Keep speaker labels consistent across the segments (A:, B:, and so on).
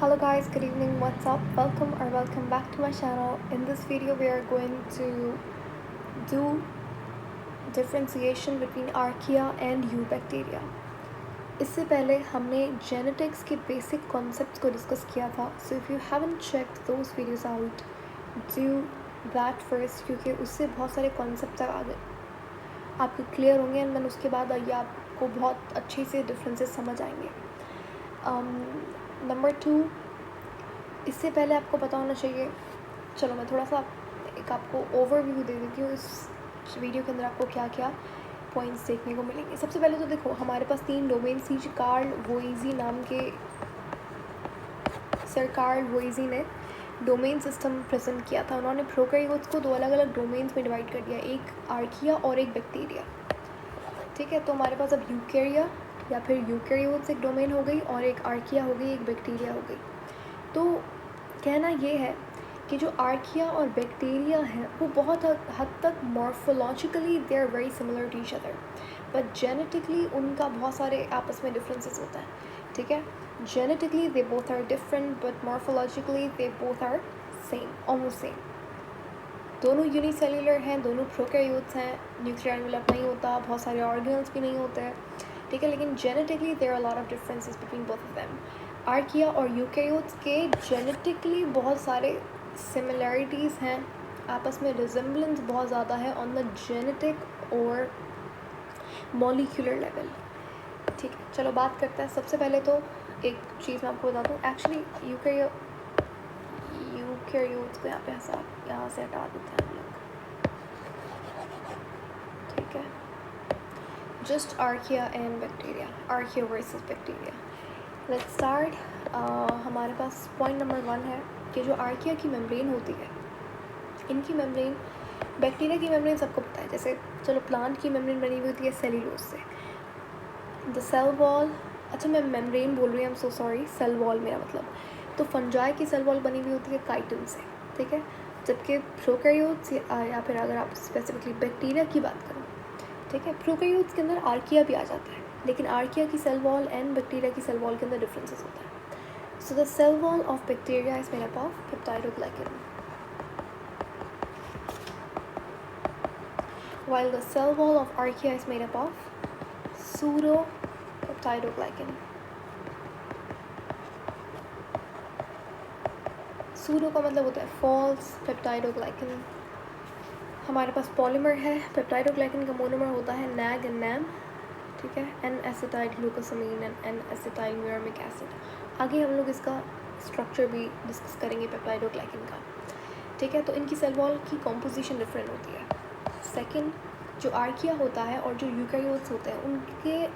A: Hello guys, good evening, what's up? Welcome back to my channel. In this video we are going to do differentiation between archaea and eubacteria. इससे पहले हमने genetics के basic concepts को discuss किया था. So if you haven't checked those videos out, do that first क्योंकि उससे बहुत सारे concepts आपके clear होंगे and then उसके बाद ये आपको बहुत अच्छे से differences समझ आएंगे. नंबर 2, इससे पहले आपको पता होना चाहिए, चलो मैं थोड़ा सा एक आपको ओवरव्यू दे देती हूँ इस वीडियो के अंदर आपको क्या क्या पॉइंट्स देखने को मिलेंगे. सबसे पहले तो देखो, हमारे पास 3 डोमेन्स थी. कार्ल वोइजी नाम के सर कार्ल वोइजी ने डोमेन सिस्टम प्रेजेंट किया था. उन्होंने प्रोकैरियोट्स को 2 अलग अलग डोमेन्स में डिवाइड कर दिया, एक आर्किया और एक बैक्टीरिया. ठीक है, तो हमारे पास अब यूकैरिया या फिर यूकैरियोट्स एक डोमेन हो गई और एक आर्किया हो गई, एक बैक्टीरिया हो गई. तो कहना ये है कि जो आर्किया और बैक्टीरिया हैं वो बहुत हद तक morphologically they are very similar to each other, but genetically उनका बहुत सारे आपस में डिफरेंसेस होता है. ठीक है, genetically they both are different but morphologically they both are same, almost same. दोनों यूनिसेल्युलर हैं, दोनों प्रोकैरियोट्स हैं, न्यूक्लियर एनवेलप नहीं होता, बहुत सारे ऑर्गेन्स भी नहीं होते हैं. ठीक है, लेकिन genetically there are lot of differences between both of them. Archaea और यूकैरियोट्स के जेनेटिकली बहुत सारे सिमिलैरिटीज़ हैं, आपस में रिजेम्बलेंस बहुत ज़्यादा है ऑन द जेनेटिक और मॉलिक्यूलर लेवल. ठीक है, चलो बात करते हैं. सबसे पहले तो एक चीज़ मैं आपको बता दूँ, एक्चुअली यूकैरियोट्स को यहाँ से हटा देते हैं हम लोग. ठीक है, just archaea and bacteria, archaea versus bacteria. Let's start. हमारे पास पॉइंट नंबर 1 है कि जो आर्किया की मेम्ब्रेन होती है, इनकी मेम्ब्रेन, बैक्टीरिया की मेम्ब्रेन सबको पता है. जैसे चलो प्लांट की मेम्ब्रेन बनी हुई होती है सेल्यूलोज से. द सेल वॉल, अच्छा मैं मेम्ब्रेन बोल रही हूँ, I am so sorry, cell wall मेरा मतलब. तो फंजाई की सेल वॉल बनी हुई होती है काइटिन से. ठीक है, जबकि प्रोकैरियोट्स या फिर अगर आप स्पेसिफिकली बैक्टीरिया की बात करो, ठीक है, प्रोकैरियोट्स के अंदर आर्किया भी आ जाता है, लेकिन आर्किया की सेल वॉल एंड बैक्टीरिया की सेल वॉल के अंदर डिफरेंसेस होता है. So the cell wall of bacteria is made up of peptidoglycan, while the cell wall of archaea is made up of pseudopeptidoglycan. Pseudo का मतलब होता है फॉल्स, पेप्टाइडोग्लाइकन. हमारे पास पॉलीमर है. पेप्टाइडोग्लाइकन का मोनोमर होता है नैग एंड नैम. ठीक है, N acetyl glucosamine and N acetyl muramic acid. आगे हम लोग इसका स्ट्रक्चर भी डिस्कस करेंगे पेप्टाइडोग्लाइकन का. ठीक है, तो इनकी सेल वॉल की कॉम्पोजिशन डिफरेंट होती है. सेकंड, जो आर्किया होता है और जो यूकैरियोट्स होते हैं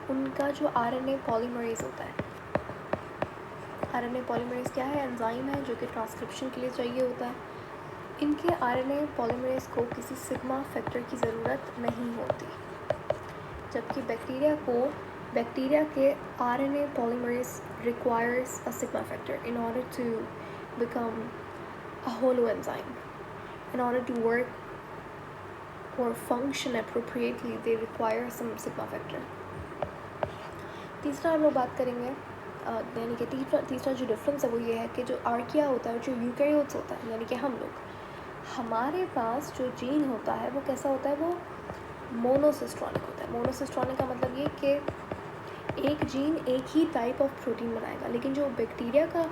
A: उनका जो आरएनए पॉलीमरेज होता है. आरएनए पॉलीमरेज क्या है? एंजाइम है जो कि ट्रांसक्रिप्शन के लिए चाहिए होता है. इनके आरएनए पॉलीमरेज को किसी सिग्मा फैक्टर की ज़रूरत नहीं होती, जबकि बैक्टीरिया के RNA polymerase requires a sigma factor in order to become a holoenzyme. In order to work or function appropriately they require some sigma factor. तीसरा हम लोग बात करेंगे, यानी कि तीसरा जो डिफरेंस है वो ये है कि जो आर्किया होता है, जो यूकैरियोट्स होता है, यानी कि हम लोग, हमारे पास जो जीन होता है वो कैसा होता है? वो मोनोसिस्ट्रॉनिक होता है. मोनोसिस्ट्रॉनिक का मतलब ये कि एक जीन एक ही टाइप ऑफ प्रोटीन बनाएगा, लेकिन जो बैक्टीरिया का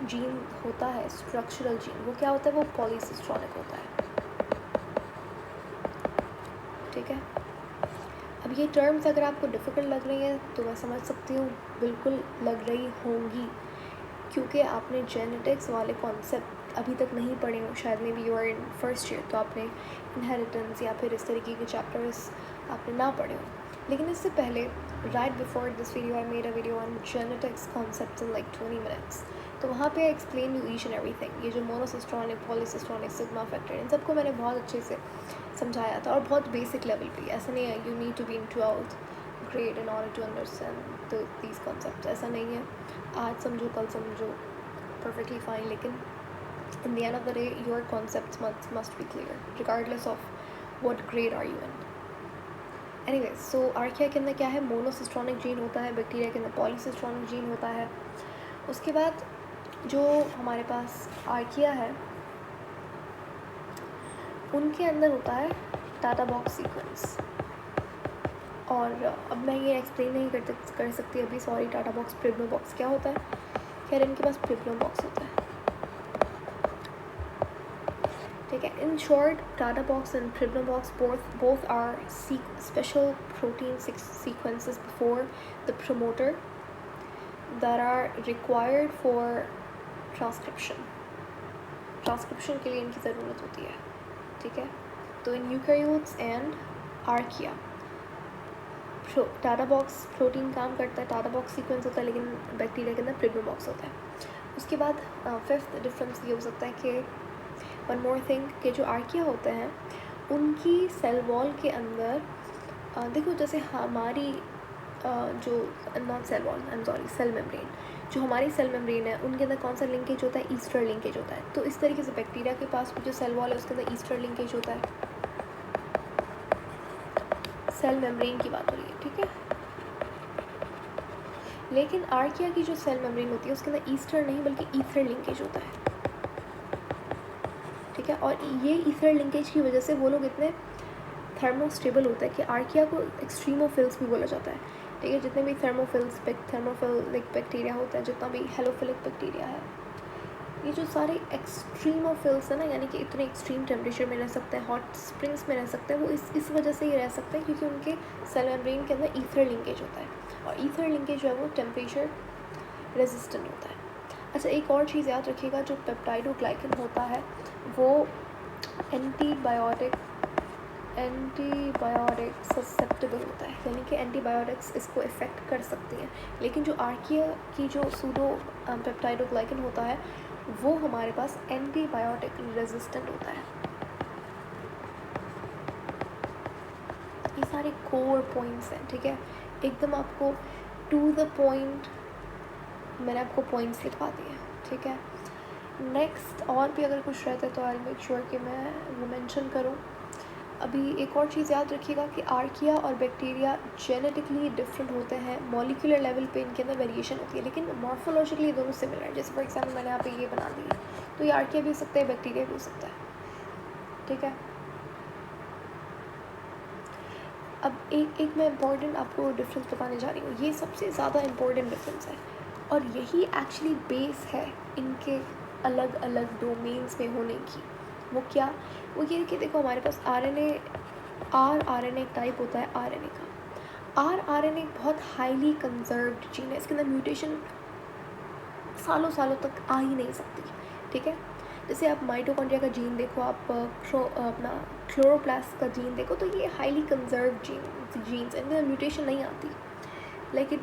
A: जीन होता है, स्ट्रक्चरल जीन, वो क्या होता है? वो पॉलीसिस्ट्रॉनिक होता है. ठीक है, अब ये टर्म्स अगर आपको डिफ़िकल्ट लग रही हैं तो मैं समझ सकती हूँ, बिल्कुल लग रही होंगी, क्योंकि आपने जेनेटिक्स वाले कॉन्सेप्ट अभी तक नहीं पढ़े हो. शायद maybe you are in first year, तो आपने इनहेरिटेंस या फिर इस तरीके के चैप्टर्स आपने ना पढ़े हो. लेकिन इससे पहले, right before this video, I made a video on genetics concepts in like 20 minutes. तो वहाँ पे explain you each and everything. ये जो मोनोसिस्ट्रॉनिक, पॉलीसिस्ट्रॉनिक, सिग्मा फैक्टर, इन सबको मैंने बहुत अच्छे से समझाया था, और बहुत बेसिक लेवल पे. ऐसा नहीं है you need to be in 12th grade in order to understand these concept. ऐसा नहीं है, आज समझो कल समझो, परफेक्टली फाइन, लेकिन in the end of the day your concepts must be clear regardless of what grade are you in. Anyways, so archaea के अंदर क्या है? मोनोसिस्ट्रॉनिक जीन होता है. बैक्टीरिया के अंदर पॉलीसिस्ट्रॉनिक जीन होता है. उसके बाद जो हमारे पास आर्किया है उनके अंदर होता है टाटा बॉक्स सीक्वेंस। और अब मैं ये एक्सप्लेन नहीं कर सकती अभी, सॉरी। टाटा बॉक्स प्रिब्लो बॉक्स क्या होता है? खैर इनके पास प्रिब्लो बॉक्स होता है, ठीक है। In short, TATA box and Pribnow box both are special protein sequences before the promoter that are required for transcription के लिए इनकी ज़रूरत होती है, ठीक है। तो in eukaryotes and archaea TATA box protein काम करता है, टाटा बॉक्स सीक्वेंस होता है, लेकिन बैक्टीरिया के अंदर प्रिब्लो बॉक्स होता है। उसके बाद फिफ्थ डिफरेंस ये हो सकता है कि वन मोर थिंग कि जो आर्किया होते हैं उनकी सेल वॉल के अंदर देखो, जैसे हमारी जो not cell wall, I am sorry, cell membrane, जो हमारी सेल मेम्ब्रेन है उनके अंदर कौन सा लिंकेज होता है? ईस्टर लिंकेज होता है। तो इस तरीके से बैक्टीरिया के पास भी जो सेल वॉल है उसके अंदर ईस्टर लिंकेज होता है। सेल मेम्ब्रेन की बात हो रही है, ठीक है। लेकिन आर्किया की जो सेल मेम्ब्रेन होती है उसके अंदर ईस्टर नहीं बल्कि ईथर लिंकेज होता है, ठीक है। और ये ईथर लिंकेज की वजह से वो लोग इतने थर्मोस्टेबल होता है कि आर्किया को एक्सट्रीमोफिल्स भी बोला जाता है, ठीक है। जितने भी थर्मोफिलिक बैक्टीरिया होता है, जितना भी हेलोफिलिक बैक्टीरिया है, ये जो सारे एक्सट्रीमोफिल्स है ना, यानी कि इतने एक्सट्रीम टेम्परेचर में रह सकते हैं, हॉट स्प्रिंग्स में रह सकते हैं, वो इस वजह से ही रह सकते हैं क्योंकि उनके सेल मेम्ब्रेन के अंदर ईथर लिंकेज होता है। और ईथर लिंकेज जो है वो टेम्परेचर रेजिस्टेंट होता है। अच्छा, एक और चीज़ याद रखिएगा, जो पेप्टाइडोग्लाइकन होता है वो एंटीबायोटिक ससेप्टेबल होता है, यानी कि एंटीबायोटिक्स इसको इफ़ेक्ट कर सकती हैं। लेकिन जो आर्किया की जो सूडो पेप्टाइडोग्लाइकन होता है वो हमारे पास एंटीबायोटिक रेजिस्टेंट होता है। ये सारे कोर पॉइंट्स हैं, ठीक है। एकदम आपको टू द पॉइंट मैंने आपको पॉइंट्स लिखवा दिए, ठीक है। नेक्स्ट और भी अगर कुछ रहता है तो आई मेक श्योर कि मैं वो मेंशन करूँ। अभी एक और चीज़ याद रखिएगा कि आर्किया और बैक्टीरिया जेनेटिकली डिफरेंट होते हैं, मॉलिक्यूलर लेवल पे इनके अंदर वेरिएशन होती है, लेकिन मॉर्फोलॉजिकली दोनों सिमिलर है। जैसे फॉर एग्जांपल मैंने यहाँ पे ये बना दी है, तो ये आर्किया भी हो सकता है, बैक्टीरिया भी हो सकता है, ठीक है। अब एक मैं इम्पॉर्टेंट आपको डिफरेंस बताने जा रही हूँ, ये सबसे ज़्यादा इम्पॉर्टेंट डिफरेंस है और यही एक्चुअली बेस है इनके अलग अलग डोमेन्स में होने की। वो क्या? वो ये कि देखो, हमारे पास आरएनए एक टाइप होता है आरएनए का। आरएनए एक बहुत हाईली कंजर्व्ड जीन है, इसके अंदर म्यूटेशन सालों सालों तक आ ही नहीं सकती, ठीक है। जैसे आप माइटोकॉन्ड्रिया का जीन देखो, आप अपना क्लोरोप्लास्ट का जीन देखो, तो ये हाईली कंजर्व्ड जीन्स, इनमें म्यूटेशन नहीं आती, लेकिन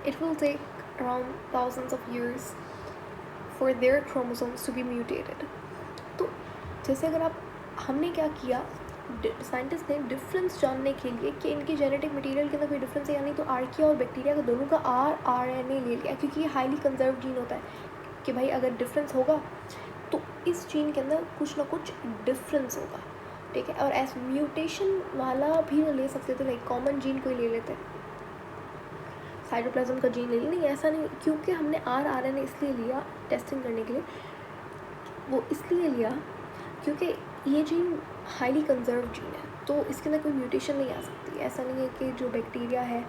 A: it will take around thousands of years for their chromosomes to be mutated। तो जैसे अगर हमने क्या किया, साइंटिस्ट ने डिफरेंस जानने के लिए कि इनके जेनेटिक मटेरियल के अंदर कोई डिफरेंस है या नहीं, तो आर्किया और बैक्टीरिया का दोनों का आरएनए ले लिया, क्योंकि ये हाईली कंजर्व्ड जीन होता है कि भाई अगर डिफरेंस होगा तो इस जीन के अंदर कुछ ना कुछ डिफरेंस होगा, ठीक है। और ऐसे म्यूटेशन वाला भी ले सकते थे, लाइक कॉमन जीन कोई ले लेते, साइटोप्लाज्म का जीन ले लिया, नहीं ऐसा नहीं, क्योंकि हमने आरएनए इसलिए लिया टेस्टिंग करने के लिए, वो इसलिए लिया क्योंकि ये जीन हाईली कंजर्व जीन है, तो इसके अंदर कोई म्यूटेशन नहीं आ सकती। ऐसा नहीं है कि जो बैक्टीरिया है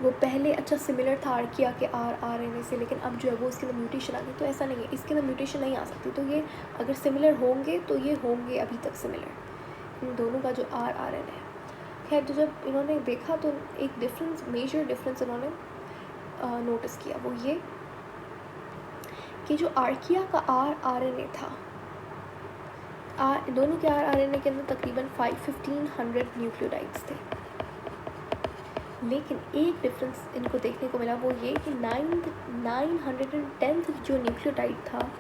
A: वो पहले अच्छा सिमिलर था आर्किया के आरएनए से, लेकिन अब जो है वो इसके अंदर म्यूटेशन आ गई, तो ऐसा नहीं है, इसके अंदर म्यूटेशन नहीं आ सकती। तो ये अगर सिमिलर होंगे तो ये होंगे अभी तक सिमिलर, इन दोनों का जो आरएनए है। खैर, तो जब इन्होंने देखा तो एक डिफरेंस, मेजर डिफरेंस इन्होंने नोटिस किया, वो ये कि जो आर्किया का आरएनए था, दोनों के आरएनए के अंदर तकरीबन 1500 न्यूक्लियोटाइड्स थे, लेकिन एक डिफरेंस इनको देखने को मिला, वो ये कि 910th जो न्यूक्लियोटाइड था,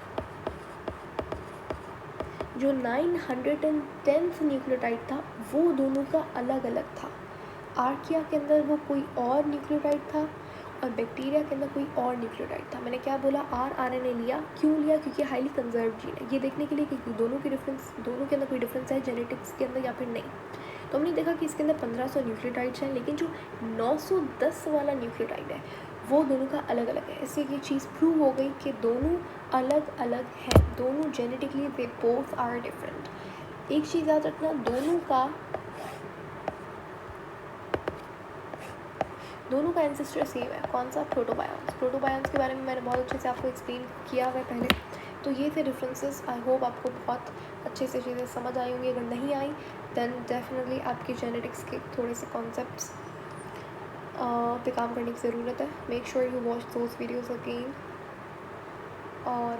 A: जो 910th न्यूक्लियोटाइड था वो दोनों का अलग अलग था। आर्किया के अंदर वो कोई और न्यूक्लियोटाइड था और बैक्टीरिया के अंदर कोई और न्यूक्लियोटाइड था। मैंने क्या बोला, आरएनए लिया, क्यों लिया? क्योंकि हाईली कंजर्व जीन है, ये देखने के लिए कि दोनों के अंदर कोई डिफरेंस है जेनेटिक्स के अंदर या फिर नहीं। तो हमने देखा कि इसके अंदर 1500 न्यूक्लियोटाइड्स हैं, लेकिन जो 910 वाला न्यूक्लियोटाइड है वो दोनों का अलग अलग है। इससे ये चीज़ प्रूव हो गई कि दोनों अलग अलग हैं, दोनों genetically they both are different. एक चीज़ याद रखना, दोनों का एंसेस्टर सेम है। कौन सा? प्रोटोबायन्स। प्रोटोबायन्स के बारे में मैंने बहुत अच्छे से आपको एक्सप्लेन किया हुआ है पहले। तो ये थे डिफरेंसेस। आई होप आपको बहुत अच्छे से चीज़ें समझ आई होंगी। अगर नहीं आई देन डेफिनेटली आपकी जेनेटिक्स के थोड़े से कॉन्सेप्ट्स पे काम करने की ज़रूरत है। Make sure you watch those videos again. और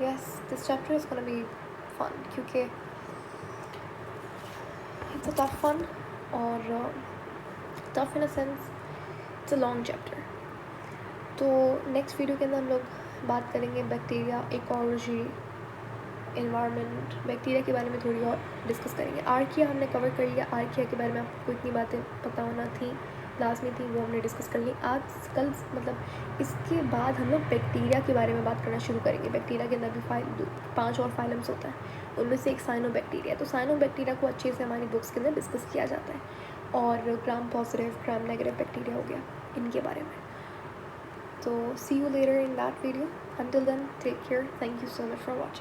A: yes, this chapter is gonna be fun, क्योंकि इट्स अ टफ वन, और tough in a sense it's a long chapter. तो नेक्स्ट वीडियो के अंदर हम लोग बात करेंगे बैक्टीरिया, इकोलॉजी, एनवायरनमेंट, बैक्टीरिया के बारे में थोड़ी और डिस्कस करेंगे। आर्किया हमने कवर कर लिया। आर्किया के बारे में आपको इतनी बातें पता होना थी, लाजमी थी, वो हमने डिस्कस कर ली। आज कल मतलब इसके बाद हम लोग बैक्टीरिया के बारे में बात करना शुरू करेंगे। बैक्टीरिया के अंदर भी 5 और फाइलम्स होता है, उनमें से एक साइनोबैक्टीरिया। तो साइनोबैक्टीरिया को अच्छे से हमारी बुक्स के अंदर डिस्कस किया जाता है। और gram positive, gram negative bacteria हो गया, इनके बारे में। So see you later in that video. Until then, take care. Thank you so much for watching.